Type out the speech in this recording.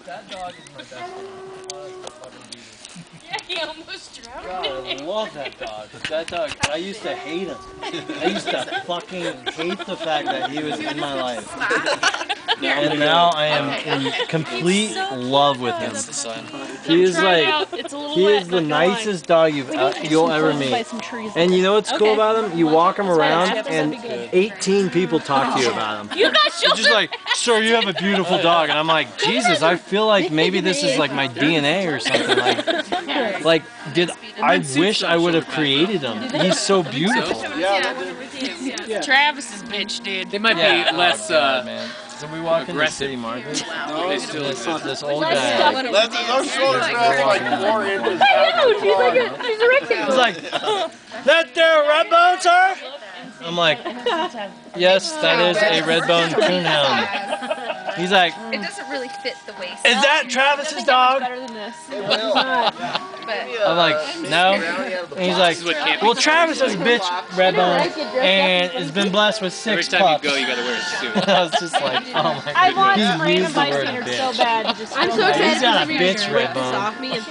That dog is my best friend. Honest to fucking Jesus. Yeah, he almost drowned. God, I love that dog. That dog, I used to hate him. I used to fucking hate the fact that he was in my life. And now I am in complete love with him. He is like, he is the nicest dog you'll ever meet. And you know what's cool about him? You walk him around and 18 people talk to you about him. You got They're just like, sir, you have a beautiful dog. And I'm like, Jesus, I feel like maybe this is like my DNA or something. Like I wish I would have created him. He's so beautiful. Travis's bitch, dude. They might be less, man. So we walk into City Market. they still This old guy. Those shoulders are like 4 inches. She's a rectangle. He's like, that there a red bone, sir? I'm like, yes, that is a red bone coonhound. He's like, It doesn't really fit the waist. is that Travis's dog? I'm like, no. And he's like, well, Travis is a bitch red bone and has been blessed with 6 every time pups. you go, you gotta wear a suit. I was just like, oh my I god. want He some random used the word bystanders bitch. so bad to just I'm so excited He's got a because bitch red bone. off me and